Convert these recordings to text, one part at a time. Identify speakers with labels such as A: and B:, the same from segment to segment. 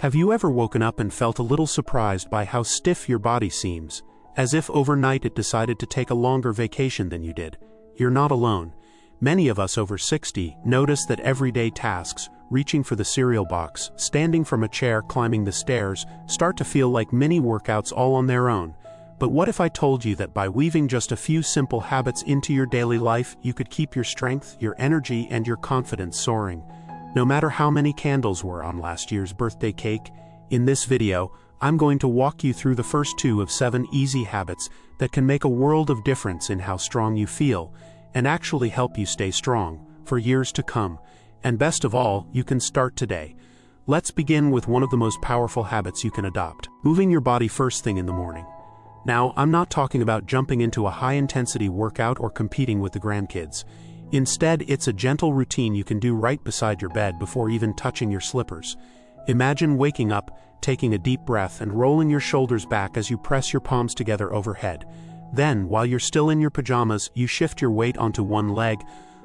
A: Have you ever woken up and felt a little surprised by how stiff your body seems, as if overnight it decided to take a longer vacation than you did? You're not alone. Many of us over 60 notice that everyday tasks, reaching for the cereal box, standing from a chair, climbing the stairs, start to feel like mini workouts all on their own. But what if I told you that by weaving just a few simple habits into your daily life, you could keep your strength, your energy, and your confidence soaring? No matter how many candles were on last year's birthday cake, in this video, I'm going to walk you through the first 2 of 7 easy habits that can make a world of difference in how strong you feel, and actually help you stay strong for years to come. And best of all, you can start today. Let's begin with one of the most powerful habits you can adopt: moving your body first thing in the morning. Now, I'm not talking about jumping into a high-intensity workout or competing with the grandkids. Instead, it's a gentle routine you can do right beside your bed before even touching your slippers. Imagine waking up, taking a deep breath, and rolling your shoulders back as you press your palms together overhead. Then, while you're still in your pajamas, you shift your weight onto one leg,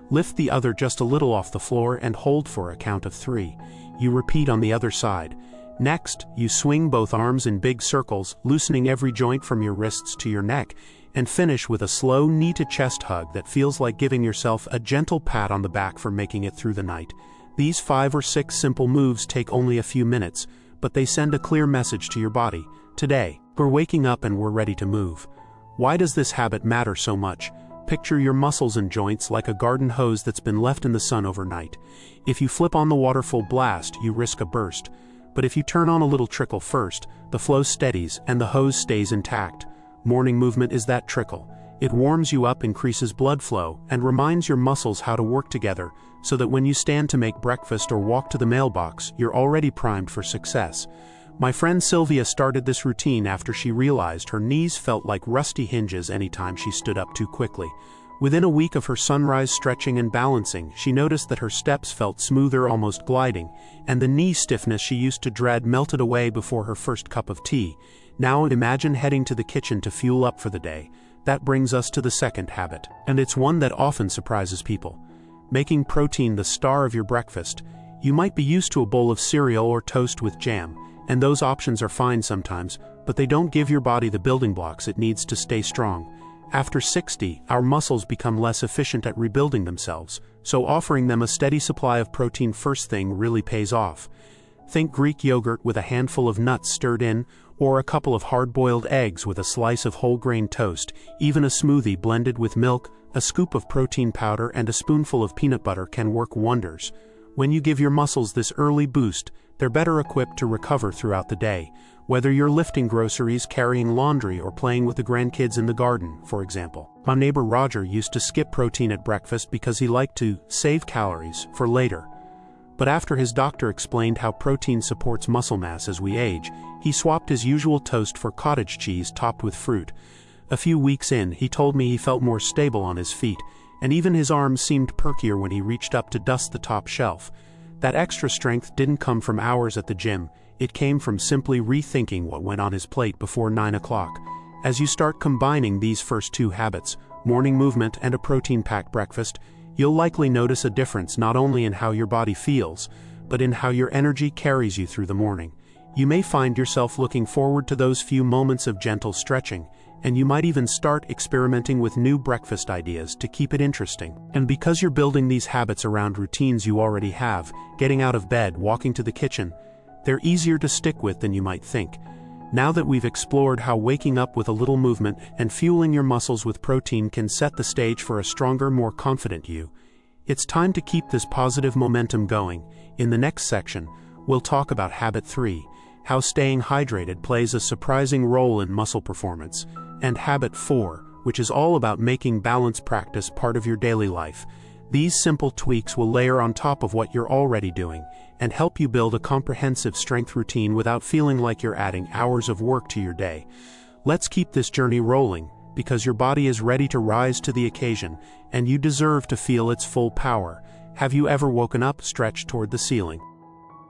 A: lift the other just a little off the floor, and hold for a count of 3. You repeat on the other side. Next, you swing both arms in big circles, loosening every joint from your wrists to your neck, and finish with a slow knee-to-chest hug that feels like giving yourself a gentle pat on the back for making it through the night. These 5 or 6 simple moves take only a few minutes, but they send a clear message to your body. Today, we're waking up and we're ready to move. Why does this habit matter so much? Picture your muscles and joints like a garden hose that's been left in the sun overnight. If you flip on the water full blast, you risk a burst. But if you turn on a little trickle first, the flow steadies and the hose stays intact. Morning movement is that trickle. It warms you up, increases blood flow, and reminds your muscles how to work together, so that when you stand to make breakfast or walk to the mailbox, you're already primed for success. My friend Sylvia started this routine after she realized her knees felt like rusty hinges anytime she stood up too quickly. Within a week of her sunrise stretching and balancing, she noticed that her steps felt smoother, almost gliding, and the knee stiffness she used to dread melted away before her first cup of tea. Now imagine heading to the kitchen to fuel up for the day. That brings us to the second habit, and it's one that often surprises people: making protein the star of your breakfast. You might be used to a bowl of cereal or toast with jam, and those options are fine sometimes, but they don't give your body the building blocks it needs to stay strong. After 60, our muscles become less efficient at rebuilding themselves, so offering them a steady supply of protein first thing really pays off. Think Greek yogurt with a handful of nuts stirred in, or a couple of hard-boiled eggs with a slice of whole-grain toast. Even a smoothie blended with milk, a scoop of protein powder, and a spoonful of peanut butter can work wonders. When you give your muscles this early boost, they're better equipped to recover throughout the day. Whether you're lifting groceries, carrying laundry, or playing with the grandkids in the garden, for example. My neighbor Roger used to skip protein at breakfast because he liked to save calories for later. But after his doctor explained how protein supports muscle mass as we age, he swapped his usual toast for cottage cheese topped with fruit. A few weeks in, he told me he felt more stable on his feet, and even his arms seemed perkier when he reached up to dust the top shelf. That extra strength didn't come from hours at the gym. It came from simply rethinking what went on his plate before 9 o'clock. As you start combining these first 2 habits, morning movement and a protein-packed breakfast, you'll likely notice a difference not only in how your body feels, but in how your energy carries you through the morning. You may find yourself looking forward to those few moments of gentle stretching, and you might even start experimenting with new breakfast ideas to keep it interesting. And because you're building these habits around routines you already have, getting out of bed, walking to the kitchen, they're easier to stick with than you might think. Now that we've explored how waking up with a little movement and fueling your muscles with protein can set the stage for a stronger, more confident you, it's time to keep this positive momentum going. In the next section, we'll talk about habit 3, how staying hydrated plays a surprising role in muscle performance, and habit 4, which is all about making balance practice part of your daily life. These simple tweaks will layer on top of what you're already doing and help you build a comprehensive strength routine without feeling like you're adding hours of work to your day. Let's keep this journey rolling, because your body is ready to rise to the occasion, and you deserve to feel its full power. Have you ever woken up, stretched toward the ceiling,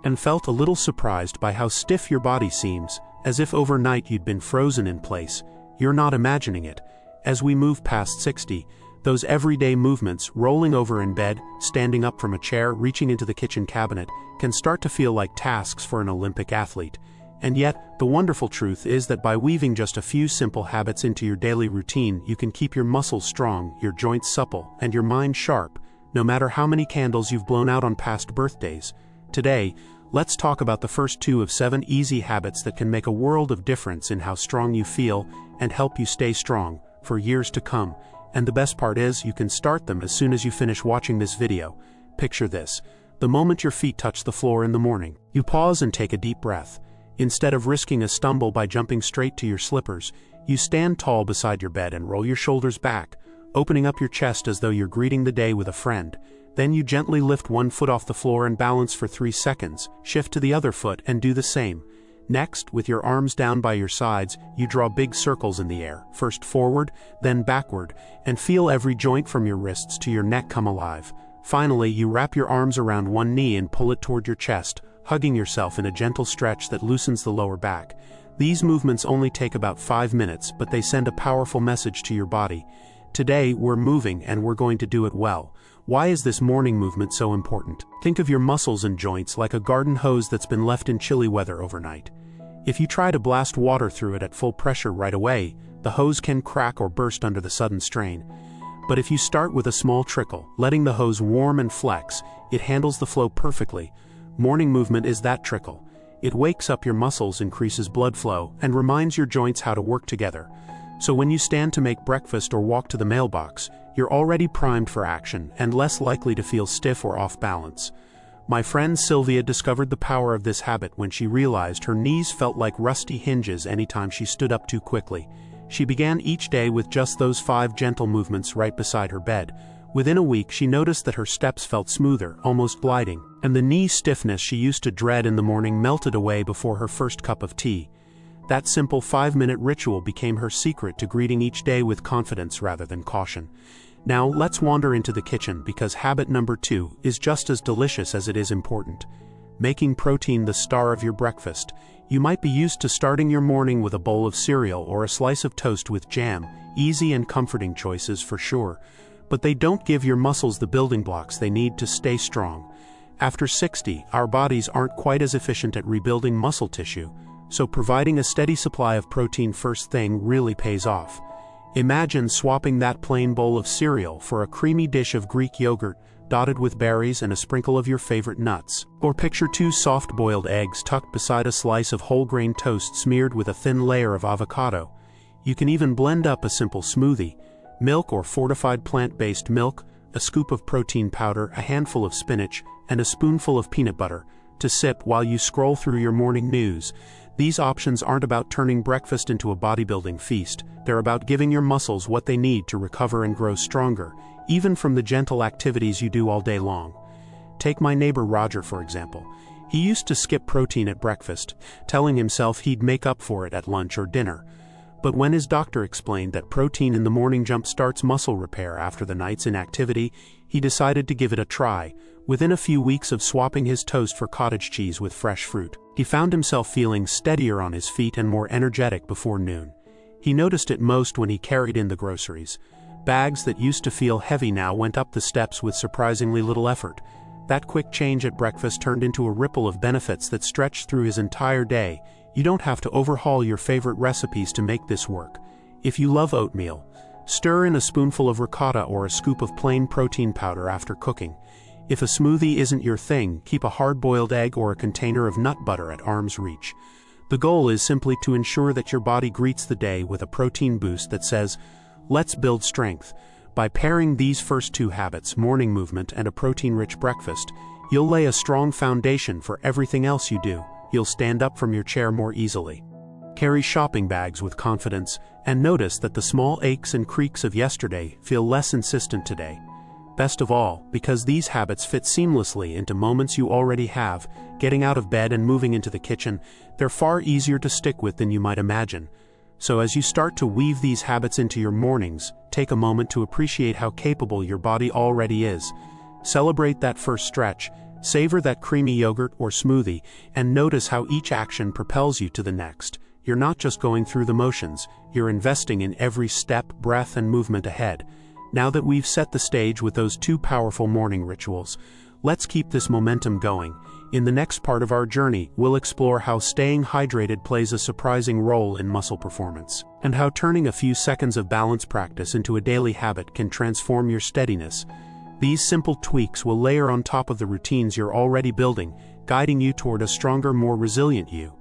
A: and felt a little surprised by how stiff your body seems, as if overnight you'd been frozen in place? You're not imagining it. As we move past 60, Those everyday movements, rolling over in bed, standing up from a chair, reaching into the kitchen cabinet, can start to feel like tasks for an Olympic athlete. And yet, the wonderful truth is that by weaving just a few simple habits into your daily routine, you can keep your muscles strong, your joints supple, and your mind sharp, no matter how many candles you've blown out on past birthdays. Today, let's talk about the first 2 of 7 easy habits that can make a world of difference in how strong you feel and help you stay strong for years to come. And the best part is, you can start them as soon as you finish watching this video. Picture this. The moment your feet touch the floor in the morning, you pause and take a deep breath. Instead of risking a stumble by jumping straight to your slippers, you stand tall beside your bed and roll your shoulders back, opening up your chest as though you're greeting the day with a friend. Then you gently lift one foot off the floor and balance for 3 seconds, shift to the other foot and do the same. Next, with your arms down by your sides, you draw big circles in the air, first forward, then backward, and feel every joint from your wrists to your neck come alive. Finally, you wrap your arms around one knee and pull it toward your chest, hugging yourself in a gentle stretch that loosens the lower back. These movements only take about 5 minutes, but they send a powerful message to your body. Today, we're moving and we're going to do it well. Why is this morning movement so important? Think of your muscles and joints like a garden hose that's been left in chilly weather overnight. If you try to blast water through it at full pressure right away, the hose can crack or burst under the sudden strain. But if you start with a small trickle, letting the hose warm and flex, it handles the flow perfectly. Morning movement is that trickle. It wakes up your muscles, increases blood flow, and reminds your joints how to work together. So when you stand to make breakfast or walk to the mailbox, you're already primed for action and less likely to feel stiff or off balance. My friend Sylvia discovered the power of this habit when she realized her knees felt like rusty hinges anytime she stood up too quickly. She began each day with just those 5 gentle movements right beside her bed. Within a week, she noticed that her steps felt smoother, almost gliding, and the knee stiffness she used to dread in the morning melted away before her first cup of tea. That simple 5-minute ritual became her secret to greeting each day with confidence rather than caution. Now, let's wander into the kitchen because habit number 2 is just as delicious as it is important. Making protein the star of your breakfast. You might be used to starting your morning with a bowl of cereal or a slice of toast with jam, easy and comforting choices for sure. But they don't give your muscles the building blocks they need to stay strong. After 60, our bodies aren't quite as efficient at rebuilding muscle tissue, so providing a steady supply of protein first thing really pays off. Imagine swapping that plain bowl of cereal for a creamy dish of Greek yogurt, dotted with berries and a sprinkle of your favorite nuts. Or picture 2 soft-boiled eggs tucked beside a slice of whole-grain toast smeared with a thin layer of avocado. You can even blend up a simple smoothie: milk or fortified plant-based milk, a scoop of protein powder, a handful of spinach, and a spoonful of peanut butter, to sip while you scroll through your morning news. These options aren't about turning breakfast into a bodybuilding feast. They're about giving your muscles what they need to recover and grow stronger, even from the gentle activities you do all day long. Take my neighbor Roger, for example. He used to skip protein at breakfast, telling himself he'd make up for it at lunch or dinner. But when his doctor explained that protein in the morning jump-starts muscle repair after the night's inactivity, he decided to give it a try. Within a few weeks of swapping his toast for cottage cheese with fresh fruit, he found himself feeling steadier on his feet and more energetic before noon. He noticed it most when he carried in the groceries. Bags that used to feel heavy now went up the steps with surprisingly little effort. That quick change at breakfast turned into a ripple of benefits that stretched through his entire day. You don't have to overhaul your favorite recipes to make this work. If you love oatmeal, stir in a spoonful of ricotta or a scoop of plain protein powder after cooking. If a smoothie isn't your thing, keep a hard-boiled egg or a container of nut butter at arm's reach. The goal is simply to ensure that your body greets the day with a protein boost that says, "Let's build strength." By pairing these first 2 habits, morning movement and a protein-rich breakfast, you'll lay a strong foundation for everything else you do. You'll stand up from your chair more easily, carry shopping bags with confidence, and notice that the small aches and creaks of yesterday feel less insistent today. Best of all, because these habits fit seamlessly into moments you already have, getting out of bed and moving into the kitchen, they're far easier to stick with than you might imagine. So as you start to weave these habits into your mornings, take a moment to appreciate how capable your body already is. Celebrate that first stretch, savor that creamy yogurt or smoothie, and notice how each action propels you to the next. You're not just going through the motions, you're investing in every step, breath, and movement ahead. Now that we've set the stage with those two powerful morning rituals, let's keep this momentum going. In the next part of our journey, we'll explore how staying hydrated plays a surprising role in muscle performance, and how turning a few seconds of balance practice into a daily habit can transform your steadiness. These simple tweaks will layer on top of the routines you're already building, guiding you toward a stronger, more resilient you.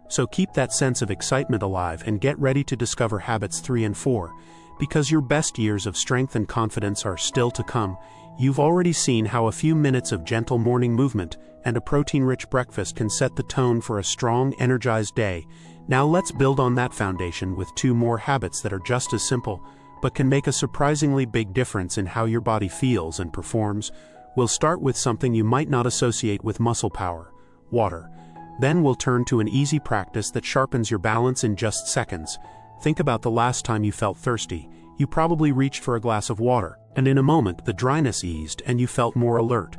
A: So keep that sense of excitement alive and get ready to discover habits 3 and 4, because your best years of strength and confidence are still to come. You've already seen how a few minutes of gentle morning movement and a protein-rich breakfast can set the tone for a strong, energized day. Now let's build on that foundation with 2 more habits that are just as simple, but can make a surprisingly big difference in how your body feels and performs. We'll start with something you might not associate with muscle power: water. Then we'll turn to an easy practice that sharpens your balance in just seconds. Think about the last time you felt thirsty. You probably reached for a glass of water, and in a moment the dryness eased and you felt more alert.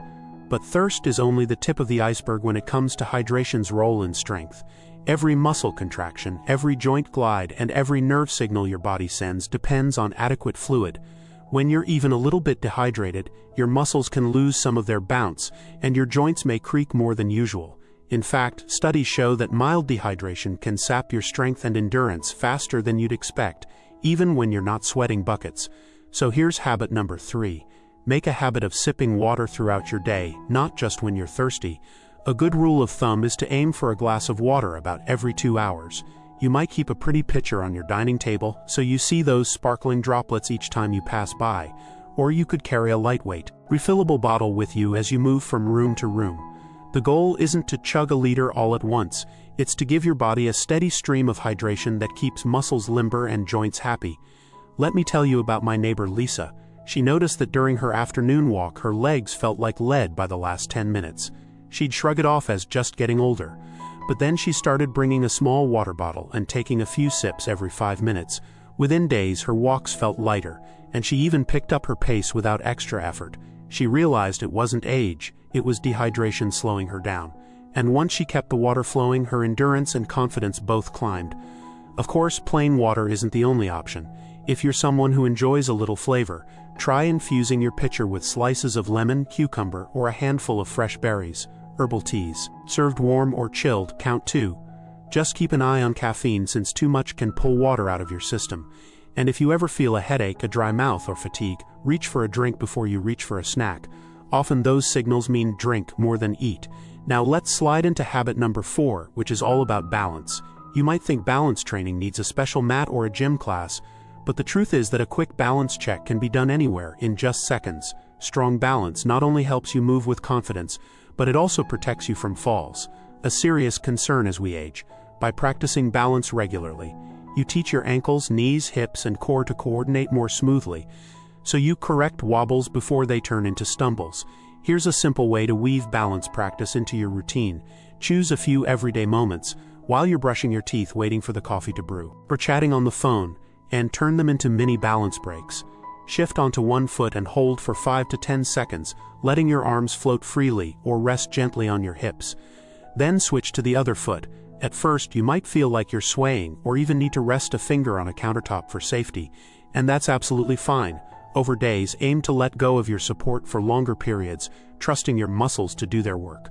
A: But thirst is only the tip of the iceberg when it comes to hydration's role in strength. Every muscle contraction, every joint glide, and every nerve signal your body sends depends on adequate fluid. When you're even a little bit dehydrated, your muscles can lose some of their bounce, and your joints may creak more than usual. In fact, studies show that mild dehydration can sap your strength and endurance faster than you'd expect, even when you're not sweating buckets. So here's habit number 3. Make a habit of sipping water throughout your day, not just when you're thirsty. A good rule of thumb is to aim for a glass of water about every 2 hours. You might keep a pretty pitcher on your dining table so you see those sparkling droplets each time you pass by, or you could carry a lightweight, refillable bottle with you as you move from room to room. The goal isn't to chug a liter all at once, it's to give your body a steady stream of hydration that keeps muscles limber and joints happy. Let me tell you about my neighbor Lisa. She noticed that during her afternoon walk her legs felt like lead by the last 10 minutes. She'd shrug it off as just getting older. But then she started bringing a small water bottle and taking a few sips every 5 minutes. Within days her walks felt lighter, and she even picked up her pace without extra effort. She realized it wasn't age, it was dehydration slowing her down. And once she kept the water flowing, her endurance and confidence both climbed. Of course, plain water isn't the only option. If you're someone who enjoys a little flavor, try infusing your pitcher with slices of lemon, cucumber, or a handful of fresh berries. Herbal teas, served warm or chilled, count too. Just keep an eye on caffeine, since too much can pull water out of your system. And if you ever feel a headache, a dry mouth, or fatigue, reach for a drink before you reach for a snack. Often those signals mean drink more than eat. Now let's slide into habit number 4, which is all about balance. You might think balance training needs a special mat or a gym class, but the truth is that a quick balance check can be done anywhere in just seconds. Strong balance not only helps you move with confidence, but it also protects you from falls, a serious concern as we age. By practicing balance regularly, you teach your ankles, knees, hips, and core to coordinate more smoothly, so you correct wobbles before they turn into stumbles. Here's a simple way to weave balance practice into your routine. Choose a few everyday moments, while you're brushing your teeth, waiting for the coffee to brew, or chatting on the phone, and turn them into mini balance breaks. Shift onto one foot and hold for 5 to 10 seconds, letting your arms float freely or rest gently on your hips. Then switch to the other foot. At first, you might feel like you're swaying or even need to rest a finger on a countertop for safety, and that's absolutely fine. Over days, aim to let go of your support for longer periods, trusting your muscles to do their work.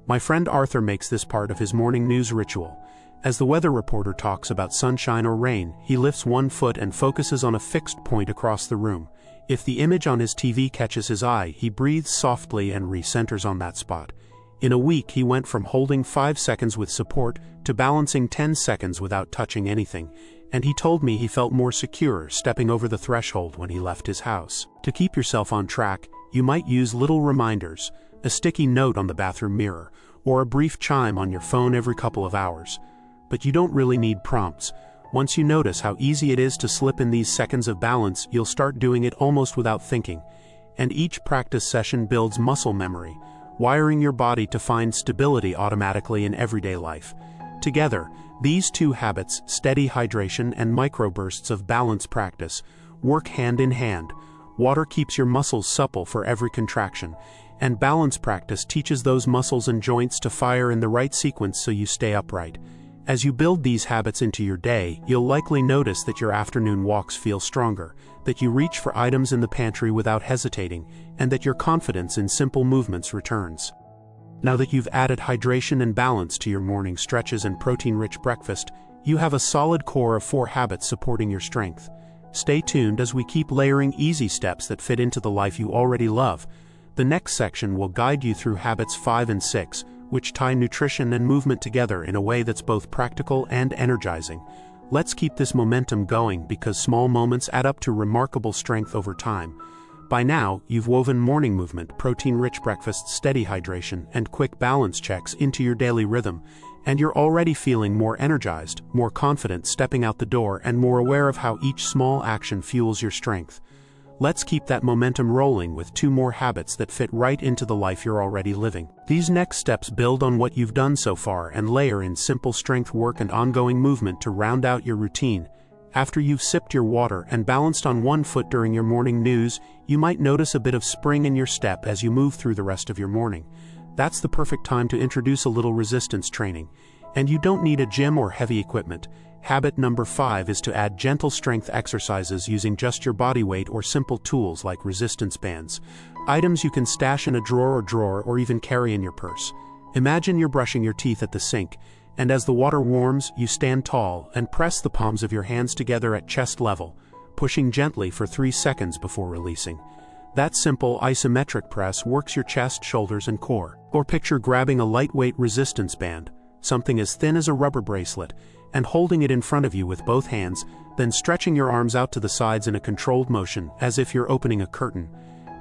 A: My friend Arthur makes this part of his morning news ritual. As the weather reporter talks about sunshine or rain, he lifts one foot and focuses on a fixed point across the room. If the image on his TV catches his eye, he breathes softly and recenters on that spot. In a week, he went from holding 5 seconds with support to balancing 10 seconds without touching anything, and he told me he felt more secure stepping over the threshold when he left his house. To keep yourself on track, you might use little reminders, a sticky note on the bathroom mirror, or a brief chime on your phone every couple of hours. But you don't really need prompts. Once you notice how easy it is to slip in these seconds of balance, you'll start doing it almost without thinking. And each practice session builds muscle memory, wiring your body to find stability automatically in everyday life. Together, these 2 habits, steady hydration and microbursts of balance practice, work hand in hand. Water keeps your muscles supple for every contraction, and balance practice teaches those muscles and joints to fire in the right sequence so you stay upright. As you build these habits into your day, you'll likely notice that your afternoon walks feel stronger, that you reach for items in the pantry without hesitating, and that your confidence in simple movements returns. Now that you've added hydration and balance to your morning stretches and protein-rich breakfast, you have a solid core of 4 habits supporting your strength. Stay tuned as we keep layering easy steps that fit into the life you already love. The next section will guide you through habits 5 and 6, which tie nutrition and movement together in a way that's both practical and energizing. Let's keep this momentum going because small moments add up to remarkable strength over time. By now, you've woven morning movement, protein-rich breakfasts, steady hydration, and quick balance checks into your daily rhythm, and you're already feeling more energized, more confident stepping out the door, and more aware of how each small action fuels your strength. Let's keep that momentum rolling with 2 more habits that fit right into the life you're already living. These next steps build on what you've done so far and layer in simple strength work and ongoing movement to round out your routine. After you've sipped your water and balanced on one foot during your morning news, you might notice a bit of spring in your step as you move through the rest of your morning. That's the perfect time to introduce a little resistance training. And you don't need a gym or heavy equipment. Habit number 5 is to add gentle strength exercises using just your body weight or simple tools like resistance bands. Items you can stash in a drawer or even carry in your purse. Imagine you're brushing your teeth at the sink, and as the water warms, you stand tall and press the palms of your hands together at chest level, pushing gently for 3 seconds before releasing. That simple isometric press works your chest, shoulders, and core. Or picture grabbing a lightweight resistance band, something as thin as a rubber bracelet, and holding it in front of you with both hands, then stretching your arms out to the sides in a controlled motion as if you're opening a curtain.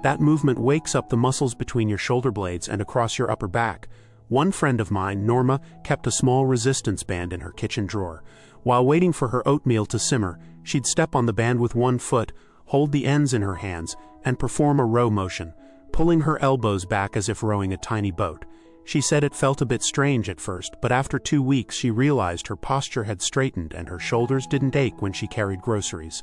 A: That movement wakes up the muscles between your shoulder blades and across your upper back. One friend of mine, Norma, kept a small resistance band in her kitchen drawer. While waiting for her oatmeal to simmer, she'd step on the band with one foot, hold the ends in her hands, and perform a row motion, pulling her elbows back as if rowing a tiny boat. She said it felt a bit strange at first, but after 2 weeks she realized her posture had straightened and her shoulders didn't ache when she carried groceries.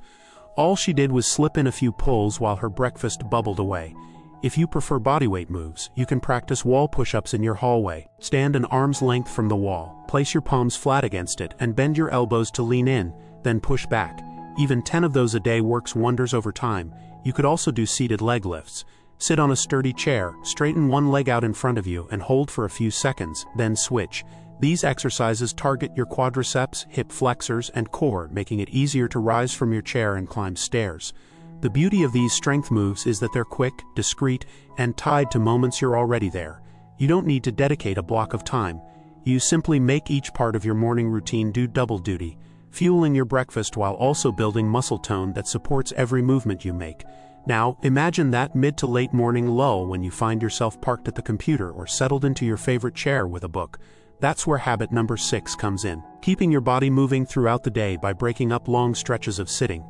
A: All she did was slip in a few pulls while her breakfast bubbled away. If you prefer bodyweight moves, you can practice wall push-ups in your hallway. Stand an arm's length from the wall, place your palms flat against it, and bend your elbows to lean in, then push back. Even 10 of those a day works wonders over time. You could also do seated leg lifts. Sit on a sturdy chair, straighten one leg out in front of you, and hold for a few seconds, then switch. These exercises target your quadriceps, hip flexors, and core, making it easier to rise from your chair and climb stairs. The beauty of these strength moves is that they're quick, discreet, and tied to moments you're already there. You don't need to dedicate a block of time. You simply make each part of your morning routine do double duty, fueling your breakfast while also building muscle tone that supports every movement you make. Now, imagine that mid to late morning lull when you find yourself parked at the computer or settled into your favorite chair with a book. That's where habit number 6 comes in, keeping your body moving throughout the day by breaking up long stretches of sitting.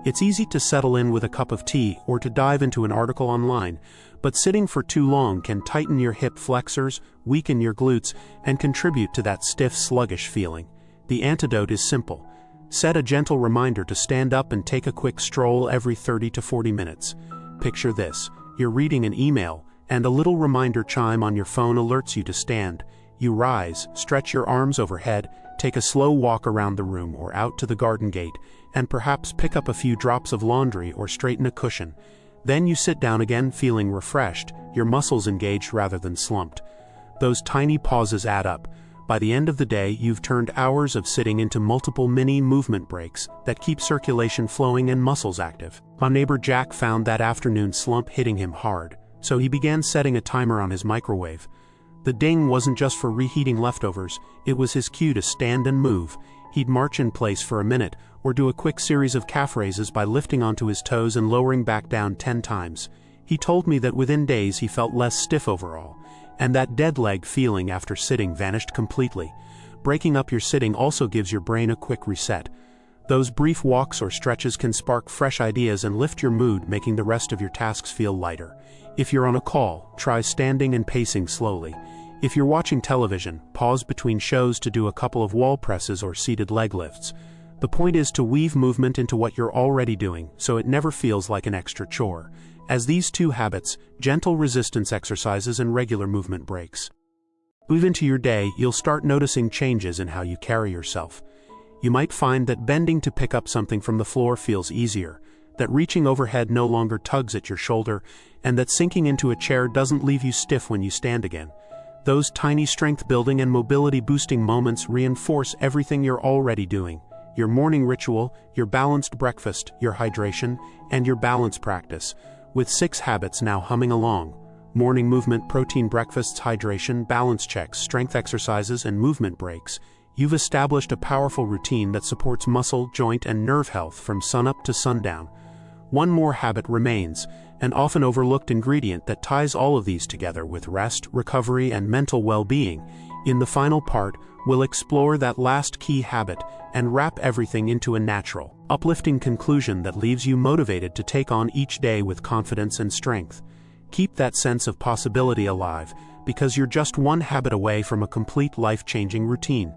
A: It's easy to settle in with a cup of tea or to dive into an article online, but sitting for too long can tighten your hip flexors, weaken your glutes, and contribute to that stiff, sluggish feeling. The antidote is simple. Set a gentle reminder to stand up and take a quick stroll every 30 to 40 minutes. Picture this: you're reading an email, and a little reminder chime on your phone alerts you to stand. You rise, stretch your arms overhead, take a slow walk around the room or out to the garden gate, and perhaps pick up a few drops of laundry or straighten a cushion. Then you sit down again feeling refreshed, your muscles engaged rather than slumped. Those tiny pauses add up. By the end of the day, you've turned hours of sitting into multiple mini movement breaks that keep circulation flowing and muscles active. My neighbor Jack found that afternoon slump hitting him hard, so he began setting a timer on his microwave. The ding wasn't just for reheating leftovers, it was his cue to stand and move. He'd march in place for a minute, or do a quick series of calf raises by lifting onto his toes and lowering back down 10 times. He told me that within days he felt less stiff overall, and that dead leg feeling after sitting vanished completely. Breaking up your sitting also gives your brain a quick reset. Those brief walks or stretches can spark fresh ideas and lift your mood, making the rest of your tasks feel lighter. If you're on a call, try standing and pacing slowly. If you're watching television, pause between shows to do a couple of wall presses or seated leg lifts. The point is to weave movement into what you're already doing, so it never feels like an extra chore. As these 2 habits, gentle resistance exercises and regular movement breaks, Move into your day, you'll start noticing changes in how you carry yourself. You might find that bending to pick up something from the floor feels easier, that reaching overhead no longer tugs at your shoulder, and that sinking into a chair doesn't leave you stiff when you stand again. Those tiny strength-building and mobility-boosting moments reinforce everything you're already doing: your morning ritual, your balanced breakfast, your hydration, and your balance practice, with 6 habits now humming along. Morning movement, protein breakfasts, hydration, balance checks, strength exercises, and movement breaks. You've established a powerful routine that supports muscle, joint, and nerve health from sunup to sundown. One more habit remains, an often overlooked ingredient that ties all of these together with rest, recovery, and mental well-being. In the final part, we'll explore that last key habit and wrap everything into a natural, uplifting conclusion that leaves you motivated to take on each day with confidence and strength. Keep that sense of possibility alive, because you're just one habit away from a complete life-changing routine.